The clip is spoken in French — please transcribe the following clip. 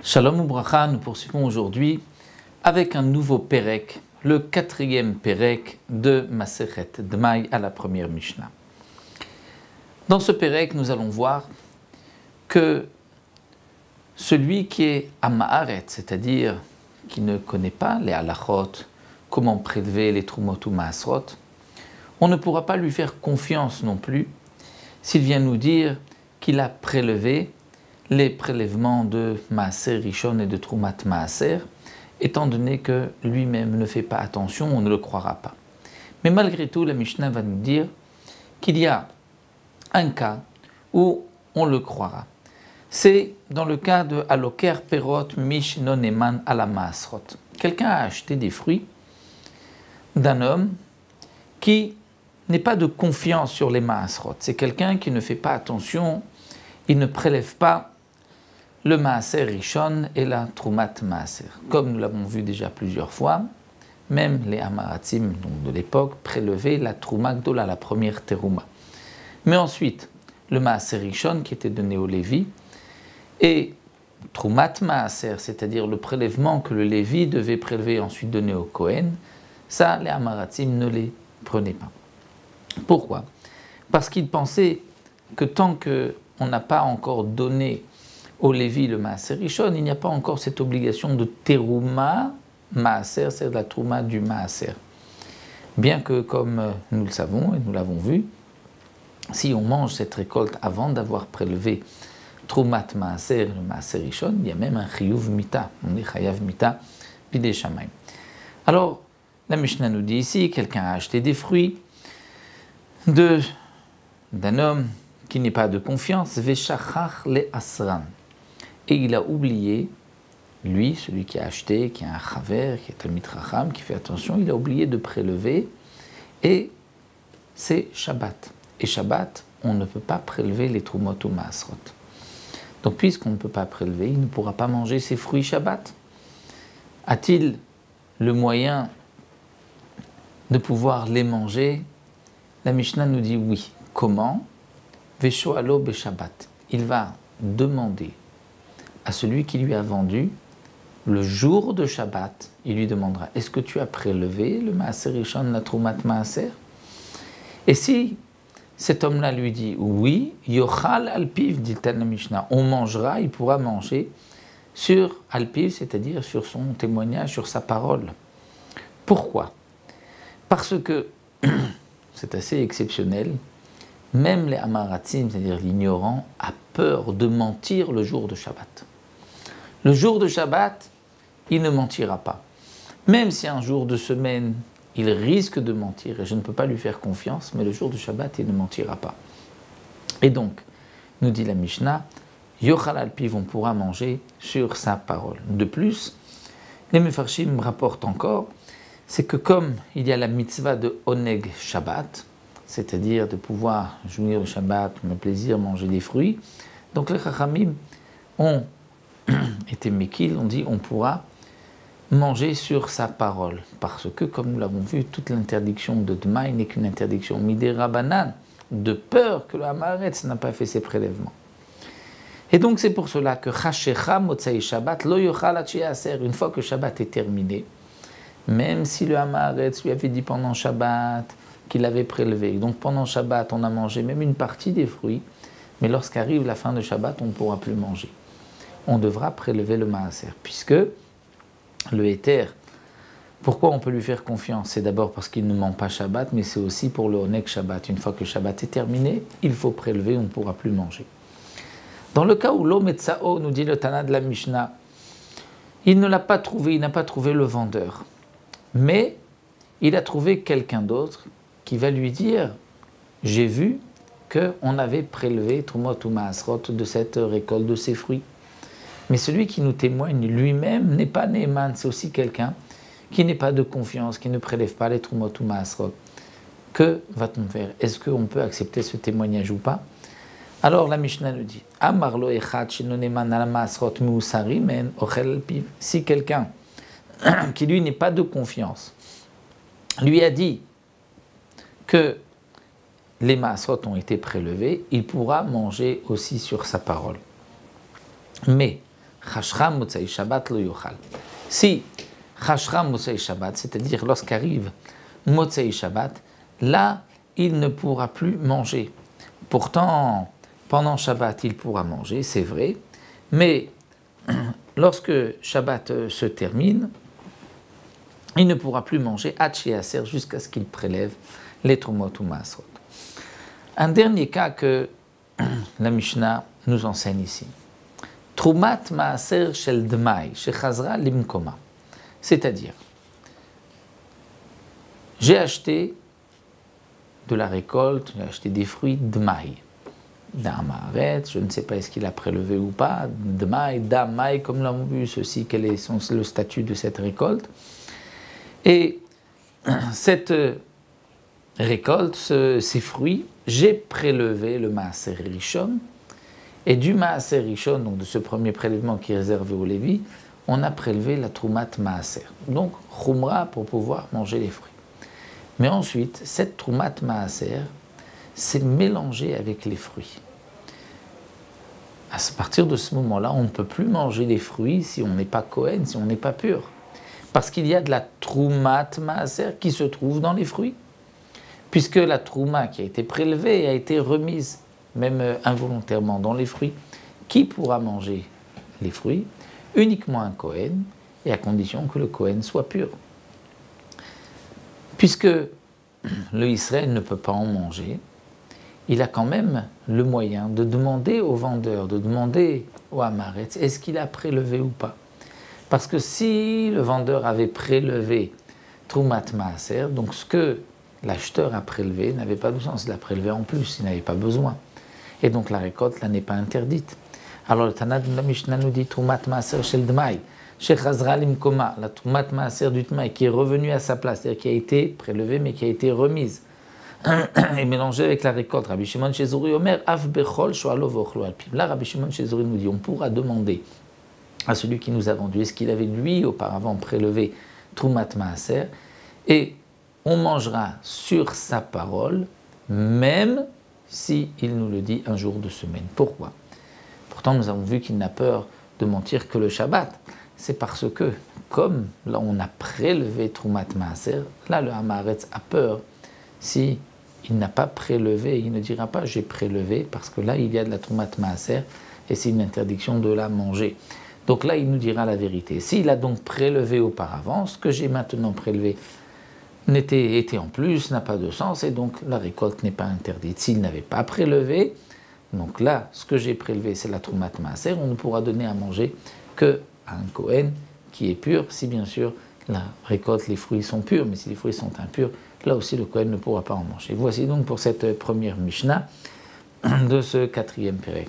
Shalom Ubracha, nous poursuivons aujourd'hui avec un nouveau Pérek, le 4e Pérek de Masechet Dmaï à la première Mishnah. Dans ce Pérek, nous allons voir que celui qui est Ama'aret, c'est-à-dire qui ne connaît pas les halachot, comment prélever les trumot ou maasrot, on ne pourra pas lui faire confiance non plus s'il vient nous dire qu'il a prélevé les prélèvements de Maaser Rishon et de Trumat Maaser, étant donné que lui-même ne fait pas attention, on ne le croira pas. Mais malgré tout, la Mishnah va nous dire qu'il y a un cas où on le croira. C'est dans le cas de Aloker Perot Mish Noneman ala Maasrot. Quelqu'un a acheté des fruits d'un homme qui n'est pas de confiance sur les Maasrot. C'est quelqu'un qui ne fait pas attention, il ne prélève pas le Maaser Rishon et la Trumat Maaser. Comme nous l'avons vu déjà plusieurs fois, même les Amaratim de l'époque prélevaient la Truma Gdola, la première Teruma. Mais ensuite, le Maaser Rishon qui était donné au Lévi, et Trumat Maaser, c'est-à-dire le prélèvement que le Lévi devait prélever et ensuite donner au Kohen, ça, les Amaratim ne les prenaient pas. Pourquoi ? Parce qu'ils pensaient que tant qu'on n'a pas encore donné au Lévi le Maaser Rishon, il n'y a pas encore cette obligation de Teruma Maaser, c'est de la Trouma du Maaser. Bien que, comme nous le savons et nous l'avons vu, si on mange cette récolte avant d'avoir prélevé Troumat Maaser et le Maaser Rishon, il y a même un Chiyuv Mita, on dit Chayav Mita, Bidei Shamayim. Alors, la Mishnah nous dit ici, quelqu'un a acheté des fruits d'un homme qui n'est pas de confiance, Veshachach le Asran. Et il a oublié, lui, celui qui a acheté, qui a un chaver, qui est un mitracham, qui fait attention, il a oublié de prélever, et c'est Shabbat. Et Shabbat, on ne peut pas prélever les trumot ou maasrot. Donc puisqu'on ne peut pas prélever, il ne pourra pas manger ses fruits Shabbat. A-t-il le moyen de pouvoir les manger? La Mishnah nous dit oui. Comment? Veshoalo be Shabbat. Il va demander à celui qui lui a vendu, le jour de Shabbat, il lui demandera, est-ce que tu as prélevé le Maaser Rishon, la Trumat Maaser? Et si cet homme-là lui dit, oui, Yochal Alpiv, dit la Mishnah, on mangera, il pourra manger sur Alpiv, c'est-à-dire sur son témoignage, sur sa parole. Pourquoi? Parce que, c'est assez exceptionnel, même les Amaratim, c'est-à-dire l'ignorant, a peur de mentir le jour de Shabbat. Le jour de Shabbat, il ne mentira pas. Même si un jour de semaine, il risque de mentir, et je ne peux pas lui faire confiance, mais le jour de Shabbat, il ne mentira pas. Et donc, nous dit la Mishnah, Yochal Alpiv, on pourra manger sur sa parole. De plus, les Mefarshim rapportent encore, c'est que comme il y a la mitzvah de Oneg Shabbat, c'est-à-dire de pouvoir jouir le Shabbat, le plaisir, manger des fruits, donc les Chachamim ont été Mekil, on dit on pourra manger sur sa parole. Parce que, comme nous l'avons vu, toute l'interdiction de Dmaï n'est qu'une interdiction Midei Rabbanan, de peur que le Hamaretz n'a pas fait ses prélèvements. Et donc c'est pour cela que Chashecha Motzai Shabbat lo yochal ad sheyaser, une fois que Shabbat est terminé, même si le Hamaretz lui avait dit pendant Shabbat qu'il avait prélevé, donc pendant Shabbat on a mangé même une partie des fruits, mais lorsqu'arrive la fin de Shabbat on ne pourra plus manger. On devra prélever le Maaser, puisque le Héter, pourquoi on peut lui faire confiance? C'est d'abord parce qu'il ne ment pas Shabbat, mais c'est aussi pour le Oneg Shabbat. Une fois que Shabbat est terminé, il faut prélever, on ne pourra plus manger. Dans le cas où l'Ometzao, nous dit le Tana de la Mishnah, il ne l'a pas trouvé, il n'a pas trouvé le vendeur, mais il a trouvé quelqu'un d'autre qui va lui dire, j'ai vu qu'on avait prélevé Trumot ou Maasrot de cette récolte, de ces fruits. Mais celui qui nous témoigne lui-même n'est pas Neeman, c'est aussi quelqu'un qui n'est pas de confiance, qui ne prélève pas les Trumot ou Maasrot. Que va-t-on faire? Est-ce qu'on peut accepter ce témoignage ou pas? Alors la Mishnah nous dit, Amarlo echad sheno neeman ala Maasrot meusari men ochel alpiv. Si quelqu'un qui lui n'est pas de confiance lui a dit que les maasrot ont été prélevés, il pourra manger aussi sur sa parole. Mais, chashra motzei Shabbat lo yochal. Si chashra motzei Shabbat, c'est-à-dire lorsqu'arrive motzei Shabbat, là, il ne pourra plus manger. Pourtant, pendant Shabbat, il pourra manger, c'est vrai, mais lorsque Shabbat se termine, il ne pourra plus manger Hachi Aser jusqu'à ce qu'il prélève les Trumot ou Maasrot. Un dernier cas que la Mishnah nous enseigne ici. Trumat Maaser Shel Dmai, Shechazra Limkoma. C'est-à-dire, j'ai acheté de la récolte, j'ai acheté des fruits Dmai. Damaret, je ne sais pas est-ce qu'il a prélevé ou pas, Dmai, Damai, comme l'ont vu ceci, quel est le statut de cette récolte. Et cette récolte, ces fruits, j'ai prélevé le Maaser Rishon, et du Maaser Rishon, donc de ce premier prélèvement qui est réservé aux Lévi, on a prélevé la Trumat Maaser, donc Khumra pour pouvoir manger les fruits. Mais ensuite, cette Trumat Maaser s'est mélangée avec les fruits. À partir de ce moment-là, on ne peut plus manger les fruits si on n'est pas Kohen, si on n'est pas pur. Parce qu'il y a de la Trumat Maaser qui se trouve dans les fruits. Puisque la Trouma qui a été prélevée a été remise, même involontairement, dans les fruits. Qui pourra manger les fruits? Uniquement un Kohen, et à condition que le Kohen soit pur. Puisque le Israël ne peut pas en manger, il a quand même le moyen de demander au vendeur, de demander au Hamaretz, est-ce qu'il a prélevé ou pas? Parce que si le vendeur avait prélevé Trumat Maaser, donc ce que l'acheteur a prélevé n'avait pas de sens, il l'a prélevé en plus, il n'avait pas besoin. Et donc la récolte, là, n'est pas interdite. Alors le Tana de la Mishnah nous dit Trumat Maaser Shel Dmai, Shechazra Limkoma, la Trumat Maaser du Dmai qui est revenue à sa place, c'est-à-dire qui a été prélevée mais qui a été remise et mélangée avec la récolte. Rabbi Shimon Shezuri Omer, Af Bechol Shoalo Vochlo Alpim. Là, Rabbi Shimon Shezuri nous dit on pourra demander à celui qui nous a vendu, est-ce qu'il avait lui auparavant prélevé Trumat Maaser, et on mangera sur sa parole, même si il nous le dit un jour de semaine. Pourquoi? Pourtant, nous avons vu qu'il n'a peur de mentir que le Shabbat. C'est parce que, comme là on a prélevé Trumat Maaser, là le Hamaretz a peur. Si il n'a pas prélevé, il ne dira pas j'ai prélevé, parce que là il y a de la Trumat Maaser et c'est une interdiction de la manger. Donc là il nous dira la vérité. S'il a donc prélevé auparavant, ce que j'ai maintenant prélevé était en plus, n'a pas de sens, et donc la récolte n'est pas interdite. S'il n'avait pas prélevé, donc là, ce que j'ai prélevé, c'est la Trumat Maaser, on ne pourra donner à manger qu'à un Kohen qui est pur, si bien sûr la récolte, les fruits sont purs, mais si les fruits sont impurs, là aussi le Kohen ne pourra pas en manger. Voici donc pour cette première Mishnah de ce 4e Pérec.